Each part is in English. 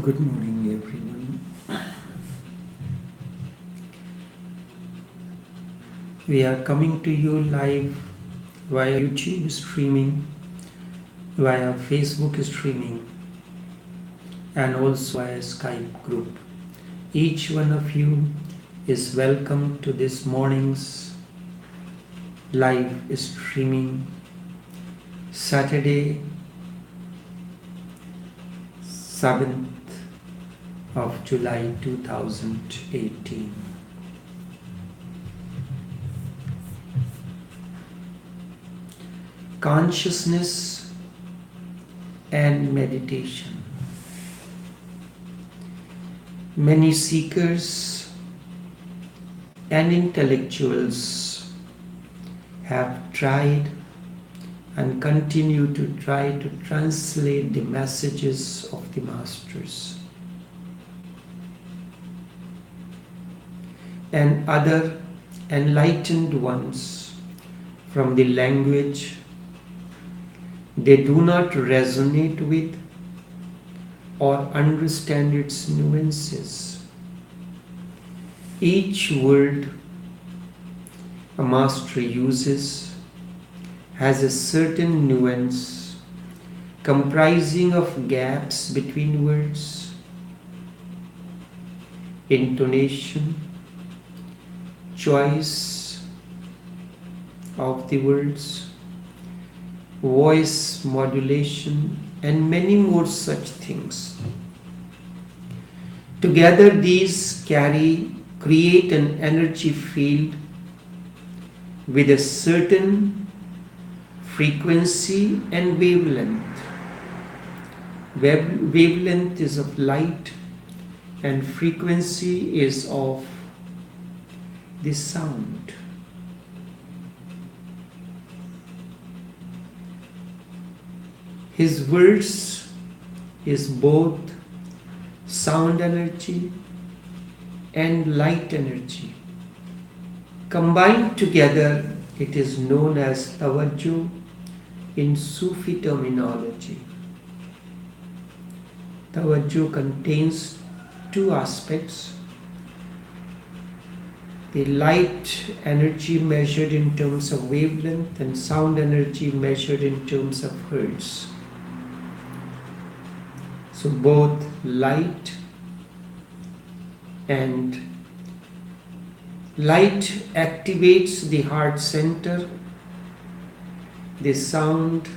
Good morning, everyone. We are coming to you live via YouTube streaming, via Facebook streaming, and also via Skype group. Each one of you is welcome to this morning's live streaming, Saturday, 7th of July 2018. Consciousness and meditation. Many seekers and intellectuals have tried and continue to try to translate the messages of the masters and other enlightened ones from the language they do not resonate with or understand its nuances. Each word a master uses has a certain nuance comprising of gaps between words, intonation, choice of the words, voice modulation, and many more such things. Together these create an energy field with a certain frequency and wavelength. Wavelength is of light and frequency is of the sound. His verse is both sound energy and light energy. Combined together, it is known as tawajjuh in Sufi terminology. Tawajjuh contains two aspects: the light energy measured in terms of wavelength and sound energy measured in terms of hertz. So both light activates the heart center, the sound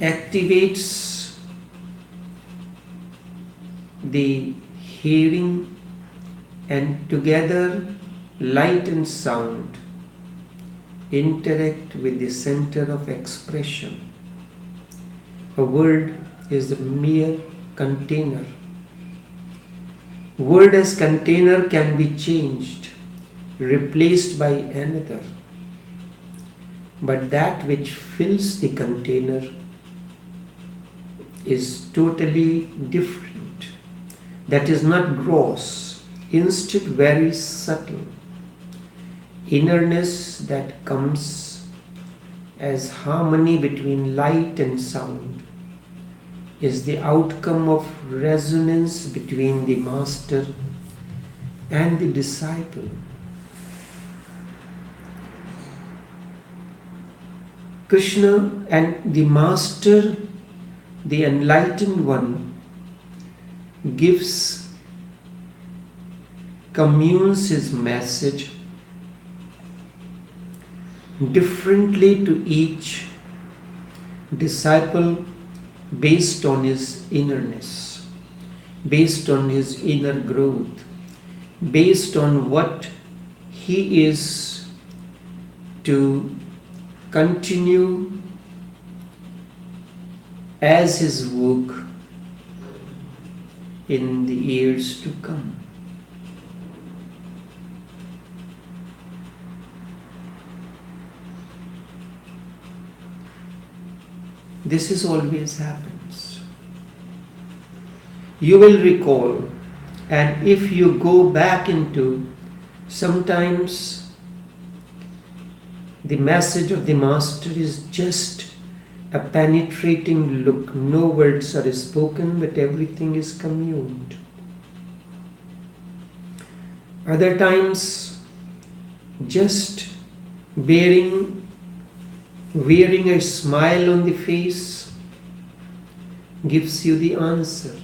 activates the hearing, and together light and sound interact with the center of expression. A word is a mere container. Word as container can be changed, replaced by another. But that which fills the container is totally different. That is not gross, instead very subtle. Innerness that comes as harmony between light and sound is the outcome of resonance between the master and the disciple. Krishna and the master, the enlightened one, communes his message differently to each disciple based on his innerness, based on his inner growth, based on what he is to continue as his work in the years to come. This is always happens. You will recall, and if you go back into, sometimes the message of the master is just a penetrating look. No words are spoken, but everything is communed. Other times, just wearing a smile on the face gives you the answer.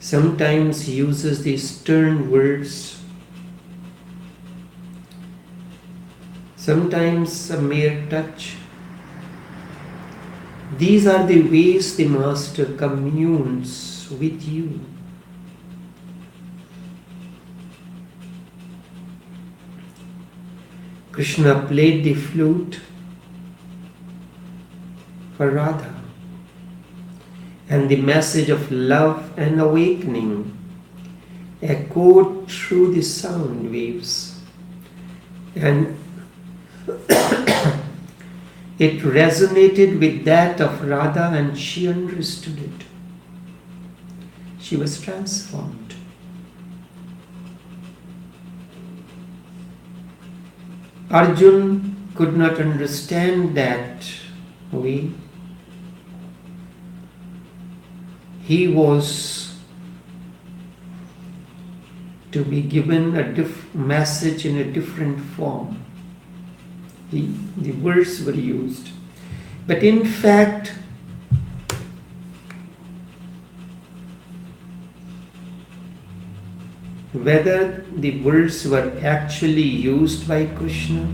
Sometimes he uses the stern words. Sometimes a mere touch. These are the ways the Master communes with you. Krishna played the flute for Radha, and the message of love and awakening echoed through the sound waves, and it resonated with that of Radha, and she understood it. She was transformed. Arjun could not understand that way. He was to be given a message in a different form. The words were used. But in fact, whether the words were actually used by Krishna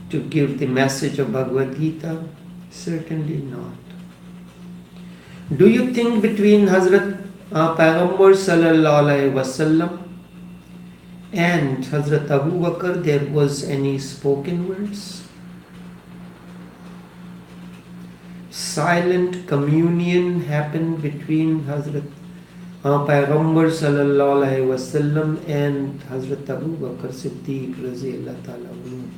to give the message of Bhagavad Gita, certainly not. Do you think between Hazrat Payghambar Sallallahu Alaihi Wasallam and Hazrat Abu Bakr there was any spoken words? Silent communion happened between Hazrat Payghambar Sallallahu Alaihi Wasallam and Hazrat Abu Bakr Siddiq Raziyallahu Ta'ala anhu,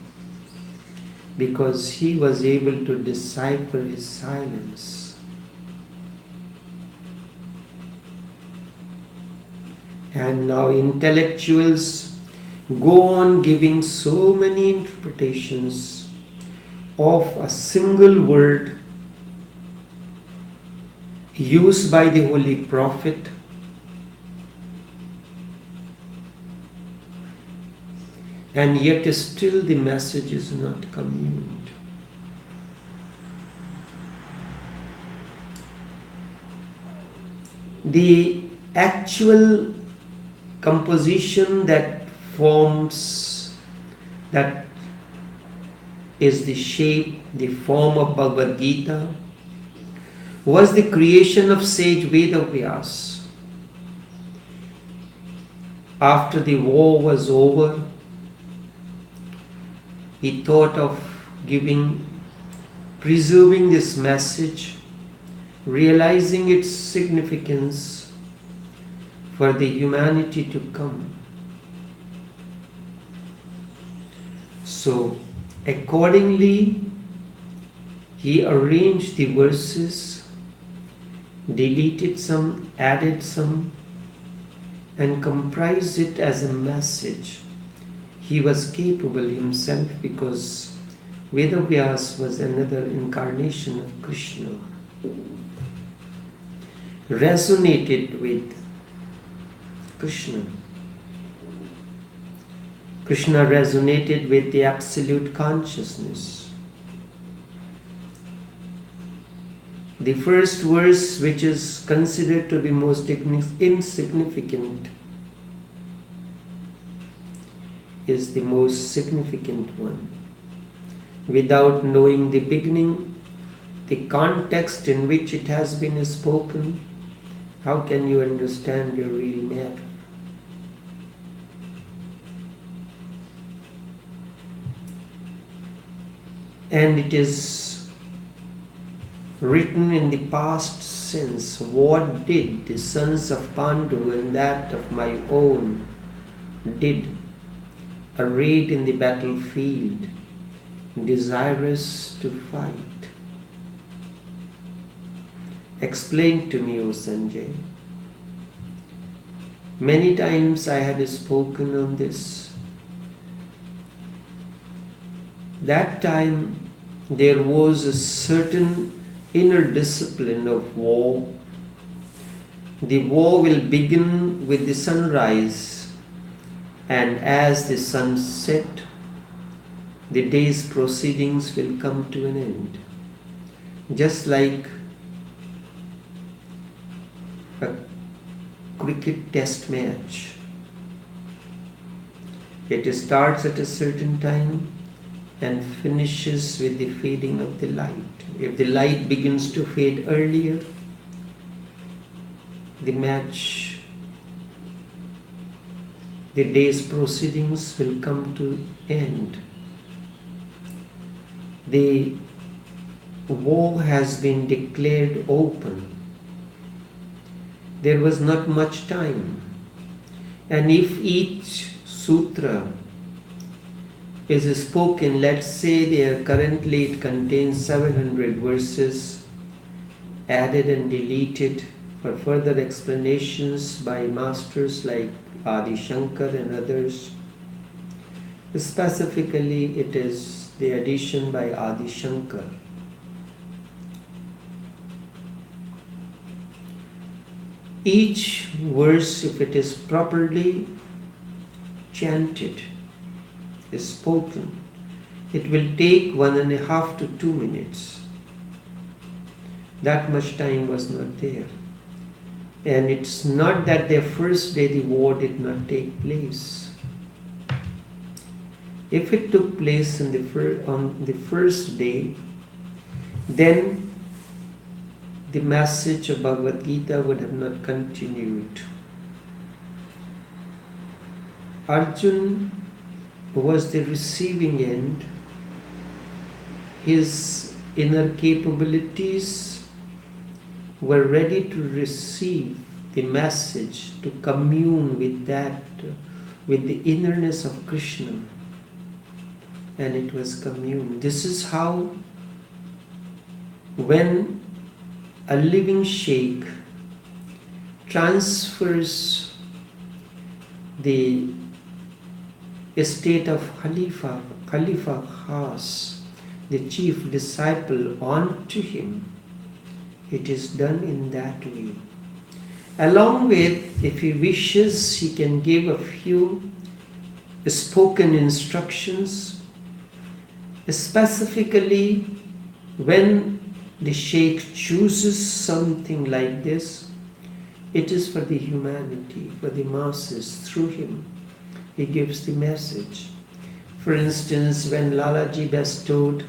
because he was able to decipher his silence. And now intellectuals go on giving so many interpretations of a single word used by the Holy Prophet, and yet still the message is not communed. The actual composition that forms, that is the shape, the form of Bhagavad Gita, was the creation of sage Vedavyas. After the war was over, he thought of preserving this message, realizing its significance for the humanity to come. So, accordingly, he arranged the verses, deleted some, added some, and comprised it as a message. He was capable himself because Vedavyas was another incarnation of Krishna, resonated with Krishna. Krishna resonated with the absolute consciousness. The first verse, which is considered to be most insignificant, is the most significant one. Without knowing the beginning, the context in which it has been spoken, how can you understand your real matter? And it is written in the past sense. What did the sons of Pandu and that of my own did, arrayed in the battlefield, desirous to fight? Explain to me, O Sanjay. Many times I had spoken on this. That time there was a certain inner discipline of war. The war will begin with the sunrise, and as the sun set, the day's proceedings will come to an end. Just like a cricket test match. It starts at a certain time and finishes with the fading of the light. If the light begins to fade earlier, the match, the day's proceedings will come to end. The war has been declared open. There was not much time. And if each sutra is spoken, let's say it contains 700 verses added and deleted for further explanations by masters like Adi Shankar and others. Specifically, it is the addition by Adi Shankar. Each verse, if it is properly chanted, is spoken, it will take 1.5 to 2 minutes. That much time was not there. And it's not that the first day the war did not take place. If it took place on the first day, then the message of Bhagavad Gita would have not continued. Arjuna was the receiving end. His inner capabilities were ready to receive the message, to commune with that, with the innerness of Krishna. And it was commune. This is how, when a living sheikh transfers the estate of Khalifa Khas, the chief disciple, onto him, it is done in that way. Along with, if he wishes, he can give a few spoken instructions, specifically when the sheikh chooses something like this, it is for the humanity, for the masses. Through him, he gives the message. For instance, when Lalaji bestowed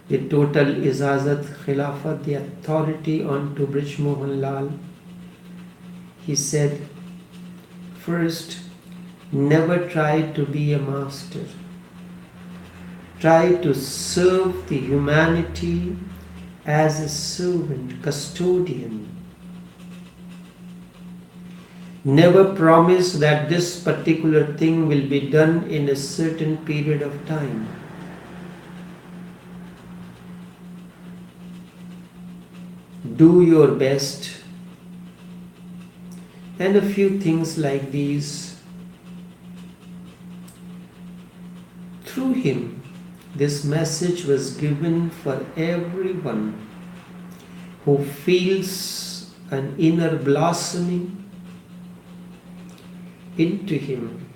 the total Ijazat Khilafat, the authority onto Brij Mohan Lal, he said, first, never try to be a master. Try to serve the humanity as a servant, custodian. Never promise that this particular thing will be done in a certain period of time. Do your best. And a few things like these. Through him, this message was given for everyone who feels an inner blossoming into him,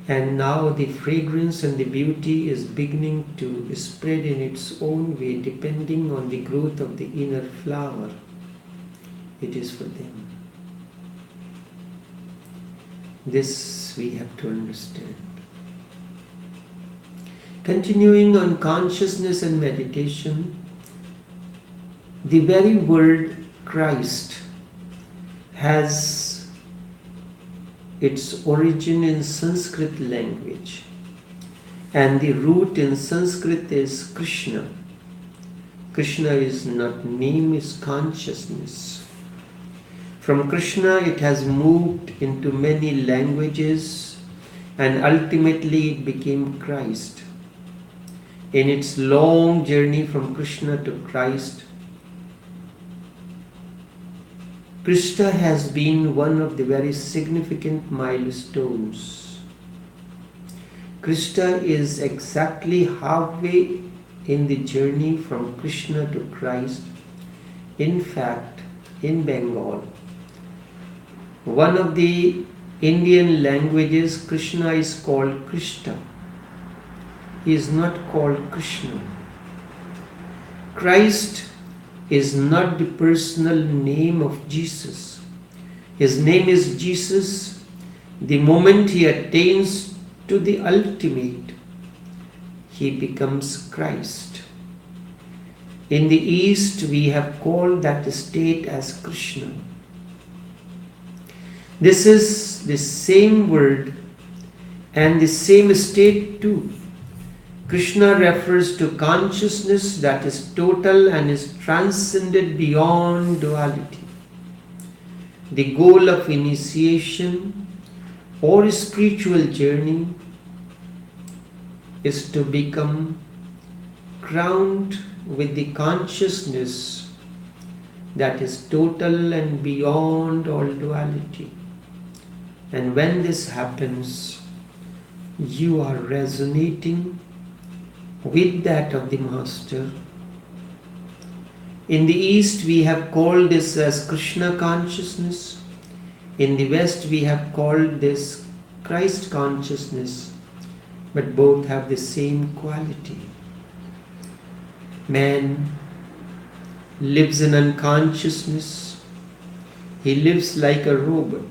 and now the fragrance and the beauty is beginning to spread in its own way, depending on the growth of the inner flower. It is for them. This we have to understand. Continuing on consciousness and meditation, the very word Christ has its origin in Sanskrit language, and the root in Sanskrit is Krishna. Krishna is not name, is consciousness. From Krishna it has moved into many languages, and ultimately it became Christ. In its long journey from Krishna to Christ, Krishna has been one of the very significant milestones. Krishna is exactly halfway in the journey from Krishna to Christ. In fact, in Bengal, one of the Indian languages, Krishna is called Krishna. He is not called Krishna. Christ is not the personal name of Jesus. His name is Jesus. The moment he attains to the ultimate, he becomes Christ. In the East, we have called that state as Krishna. This is the same word and the same state too. Krishna refers to consciousness that is total and is transcended beyond duality. The goal of initiation or spiritual journey is to become crowned with the consciousness that is total and beyond all duality. And when this happens, you are resonating with that of the Master. In the East, we have called this as Krishna consciousness. In the West, we have called this Christ consciousness, but both have the same quality. Man lives in unconsciousness. He lives like a robot.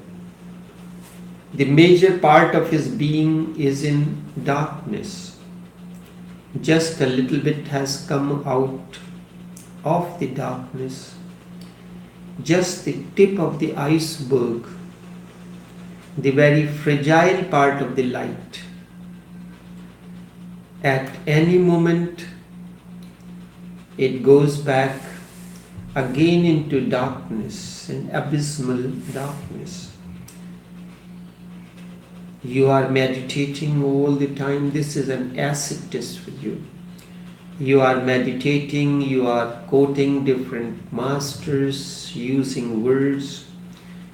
The major part of his being is in darkness. Just a little bit has come out of the darkness. Just the tip of the iceberg, the very fragile part of the light. At any moment, it goes back again into darkness, an abysmal darkness. You are meditating all the time. This is an acid test for you. You are meditating, you are quoting different masters, using words,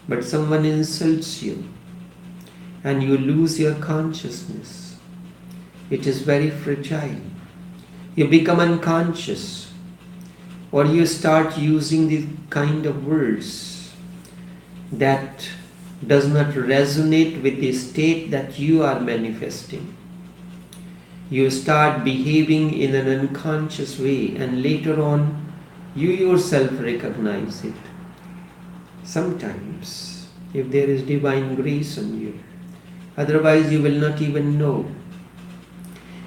but someone insults you and you lose your consciousness. It is very fragile. You become unconscious, or you start using the kind of words that does not resonate with the state that you are manifesting. You start behaving in an unconscious way, and later on you yourself recognize it. Sometimes, if there is divine grace on you, otherwise you will not even know.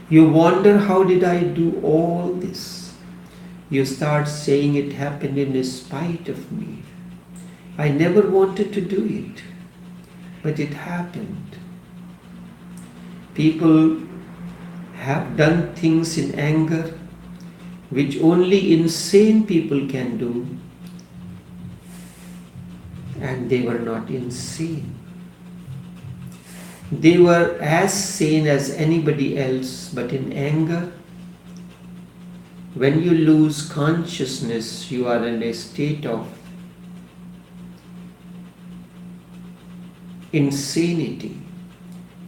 You wonder, how did I do all this? You start saying it happened in spite of me. I never wanted to do it, but it happened. People have done things in anger which only insane people can do, and they were not insane. They were as sane as anybody else, but in anger, when you lose consciousness, you are in a state of insanity.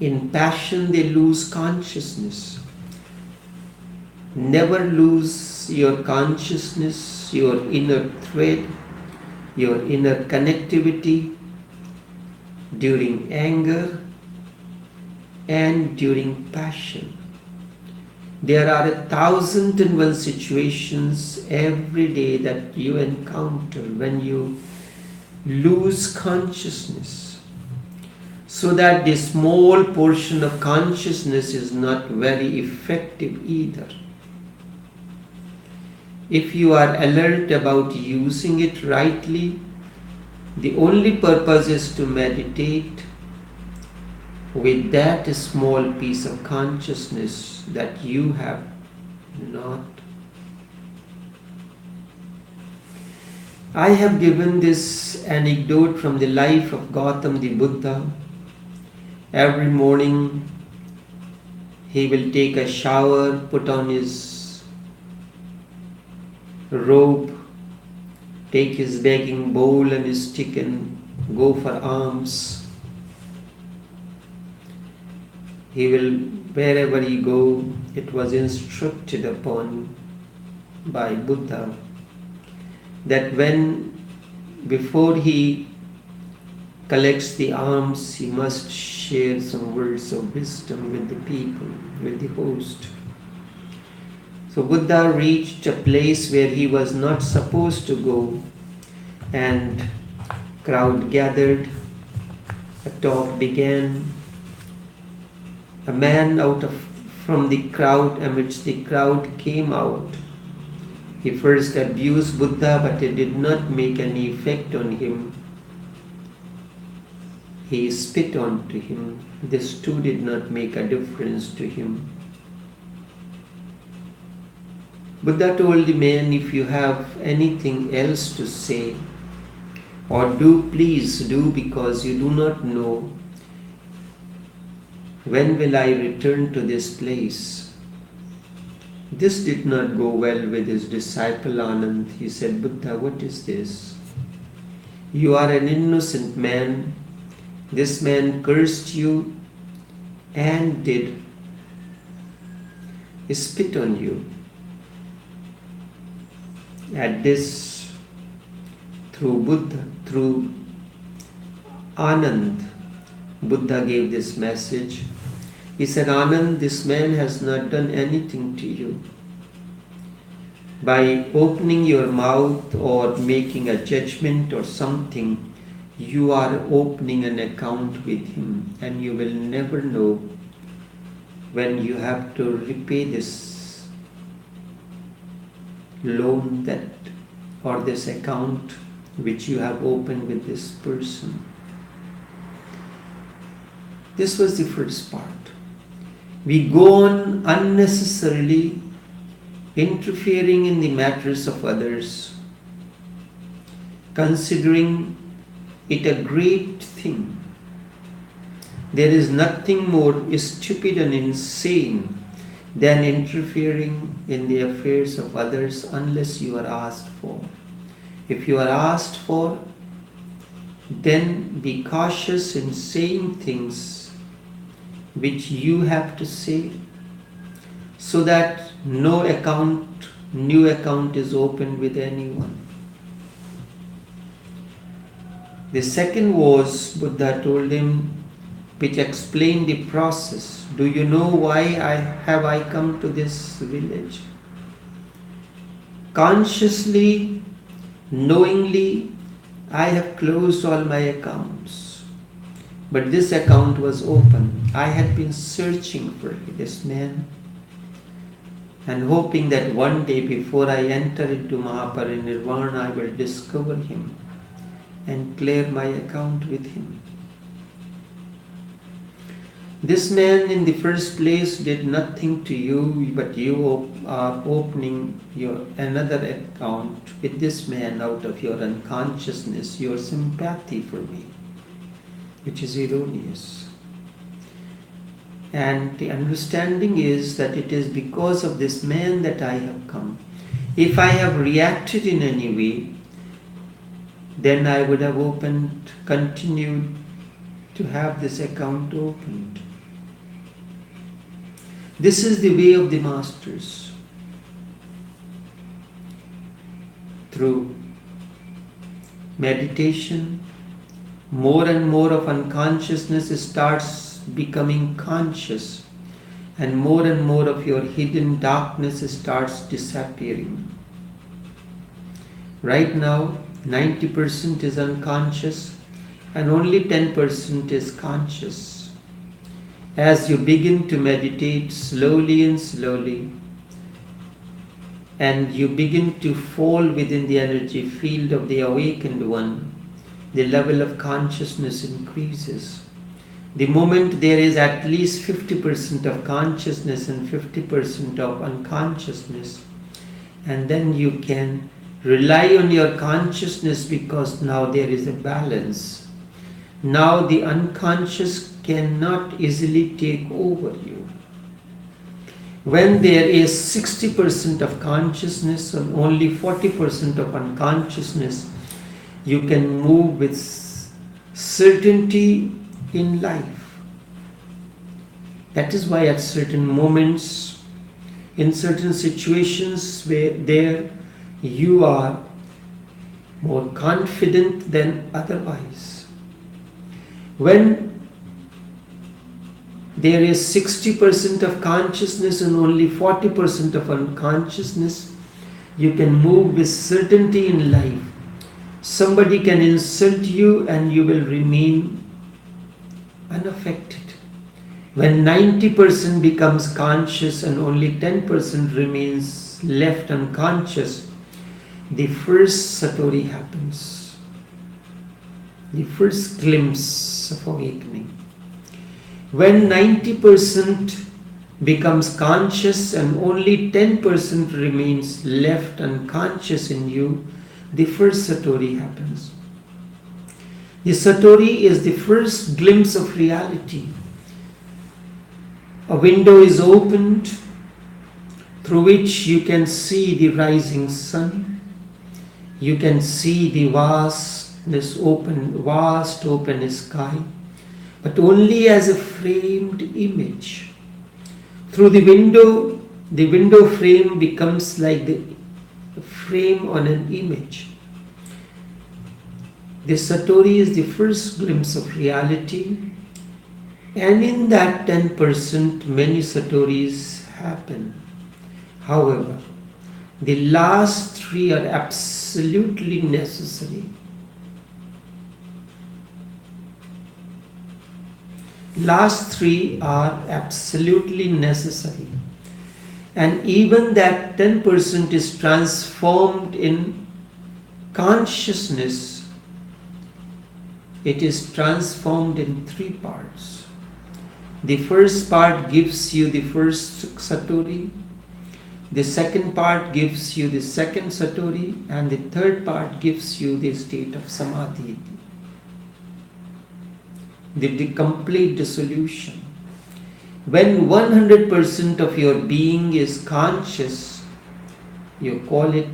In passion, they lose consciousness. Never lose your consciousness, your inner thread, your inner connectivity during anger and during passion. There are 1,001 situations every day that you encounter when you lose consciousness, so that the small portion of consciousness is not very effective either. If you are alert about using it rightly, the only purpose is to meditate with that small piece of consciousness that you have not. I have given this anecdote from the life of Gautam the Buddha. Every morning he will take a shower, put on his robe, take his begging bowl and his stick and go for alms. He will wherever you go, it was instructed upon by Buddha that before he collects the alms, he must share some words of wisdom with the people, with the host. So Buddha reached a place where he was not supposed to go, and crowd gathered. A talk began. A man from the crowd, amidst the crowd, came out. He first abused Buddha, but it did not make any effect on him. He spit onto him. This too did not make a difference to him. Buddha told the man, if you have anything else to say or do, please do, because you do not know when will I return to this place. This did not go well with his disciple Anand. He said, Buddha, what is this? You are an innocent man. This man cursed you and did spit on you. At this, through Anand, Buddha gave this message. He said, Anand, this man has not done anything to you. By opening your mouth or making a judgment or something, you are opening an account with him, and you will never know when you have to repay this loan or this account which you have opened with this person. This was the first part. We go on unnecessarily interfering in the matters of others, considering it a great thing. There is nothing more stupid and insane than interfering in the affairs of others unless you are asked for. If you are asked for, then be cautious in saying things which you have to say, so that no new account is opened with anyone. The second was, Buddha told him, which explained the process. Do you know why I come to this village? Consciously, knowingly, I have closed all my accounts. But this account was open. I had been searching for this man and hoping that one day before I enter into Mahaparinirvana, I will discover him and clear my account with him. This man in the first place did nothing to you, but you are opening another account with this man out of your unconsciousness, your sympathy for me, which is erroneous. And the understanding is that it is because of this man that I have come. If I have reacted in any way, then I would have continued to have this account opened. This is the way of the masters. Through meditation, more and more of unconsciousness starts becoming conscious, and more of your hidden darkness starts disappearing. Right now, 90% is unconscious and only 10% is conscious. As you begin to meditate slowly and slowly, and you begin to fall within the energy field of the awakened one, the level of consciousness increases. The moment there is at least 50% of consciousness and 50% of unconsciousness, and then you can rely on your consciousness because now there is a balance. Now the unconscious cannot easily take over you. When there is 60% of consciousness and only 40% of unconsciousness, you can move with certainty in life. That is why at certain moments, in certain situations where there you are more confident than otherwise. When there is 60% of consciousness and only 40% of unconsciousness, you can move with certainty in life. Somebody can insult you and you will remain unaffected. When 90% becomes conscious and only 10% remains left unconscious, the first satori happens. The first glimpse of awakening. When 90% becomes conscious and only 10% remains left unconscious in you, the first satori happens. The satori is the first glimpse of reality. A window is opened through which you can see the rising sun. You can see the vast open sky, but only as a framed image. Through the window frame becomes like the frame on an image. The satori is the first glimpse of reality, and in that 10% many satoris happen. However, the last three are absolutely necessary. Last three are absolutely necessary. And even that 10% is transformed in consciousness. It is transformed in three parts. The first part gives you the first satori. The second part gives you the second satori, and the third part gives you the state of samadhi, the complete dissolution. When 100% of your being is conscious, you call it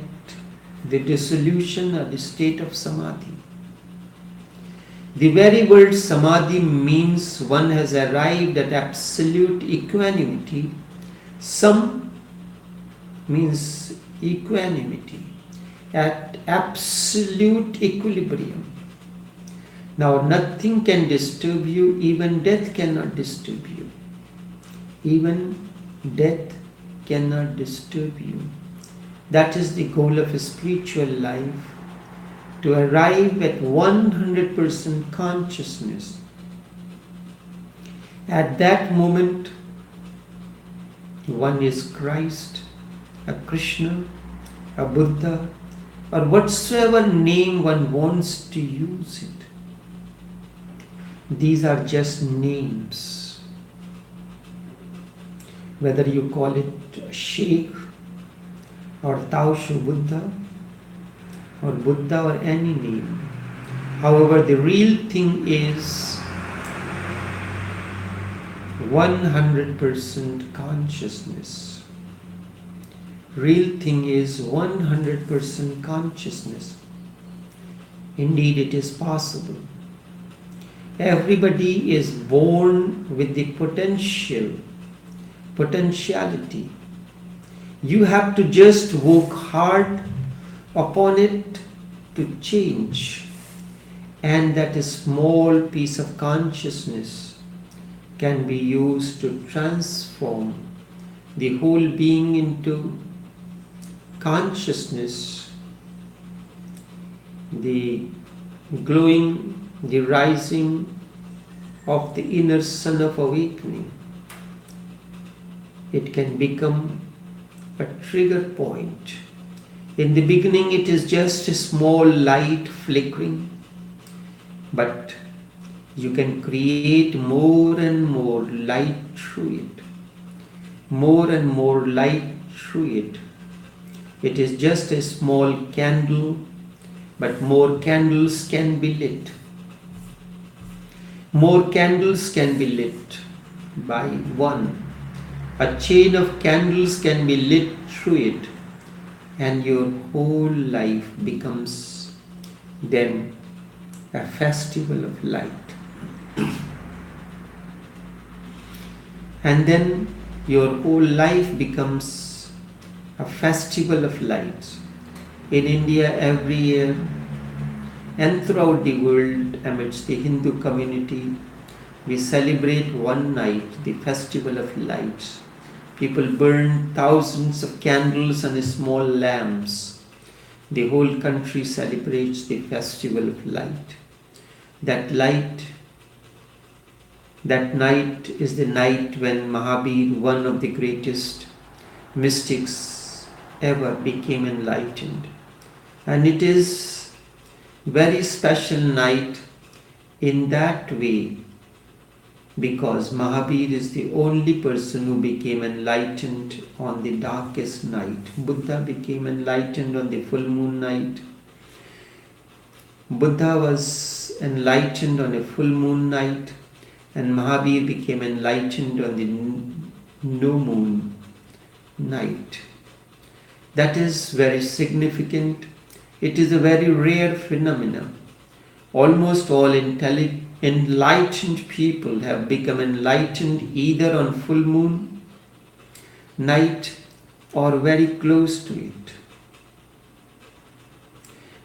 the dissolution or the state of samadhi. The very word samadhi means one has arrived at absolute equanimity. Sam means equanimity, at absolute equilibrium. Now nothing can disturb you, even death cannot disturb you. Even death cannot disturb you. That is the goal of a spiritual life, to arrive at 100% consciousness. At that moment, one is Christ, a Krishna, a Buddha, or whatsoever name one wants to use it. These are just names. Whether you call it Sheikh or taoshobuddha or Buddha or any name. However, the real thing is 100% consciousness. Real thing is 100% consciousness. Indeed, it is possible. Everybody is born with the potentiality. You have to just work hard upon it to change. And that small piece of consciousness can be used to transform the whole being into consciousness, the glowing, the rising of the inner sun of awakening. It can become a trigger point. In the beginning it is just a small light flickering, but you can create more and more light through it. More and more light through it. It is just a small candle, but more candles can be lit. More candles can be lit by one. A chain of candles can be lit through it, and your whole life becomes then a festival of light. And then your whole life becomes a festival of lights. In India, every year, and throughout the world, amidst the Hindu community, we celebrate one night, the festival of lights. People burn thousands of candles and small lamps. The whole country celebrates the festival of light. That night is the night when Mahabir, one of the greatest mystics ever, became enlightened. And it is very special night in that way, because Mahabir is the only person who became enlightened on the darkest night. Buddha became enlightened on the full moon night. Buddha was enlightened on a full moon night, and Mahabir became enlightened on the no moon night. That is very significant. It is a very rare phenomenon. Almost all enlightened people have become enlightened either on full moon night or very close to it.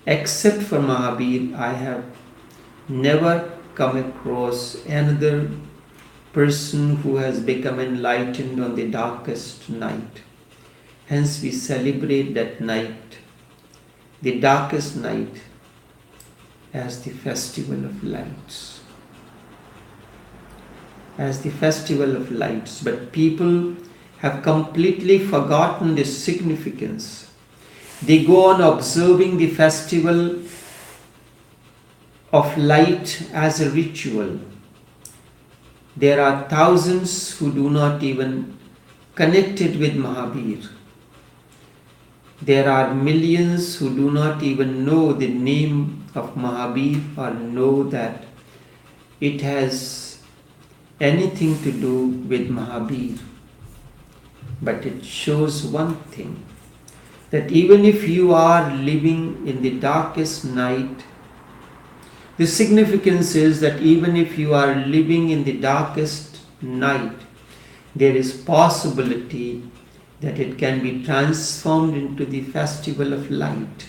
Except for Mahabir, I have never come across another person who has become enlightened on the darkest night. Hence we celebrate that night, the darkest night, as the festival of lights. As the festival of lights. But people have completely forgotten the significance. They go on observing the festival of light as a ritual. There are thousands who do not even connect it with Mahabir. There are millions who do not even know the name of Mahabir or know that it has anything to do with Mahabir. But it shows one thing, that even if you are living in the darkest night, the significance is that even if you are living in the darkest night, there is possibility that it can be transformed into the festival of light.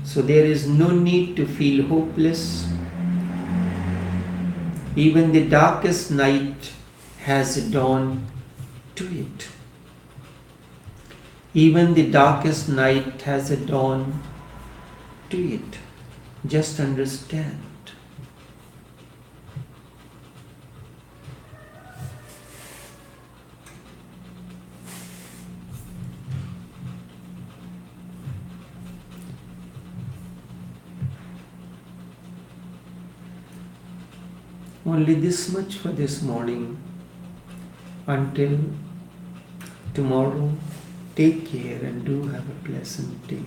So there is no need to feel hopeless. Even the darkest night has a dawn to it. Even the darkest night has a dawn to it. Just understand. Only this much for this morning. Until tomorrow, take care and do have a pleasant day.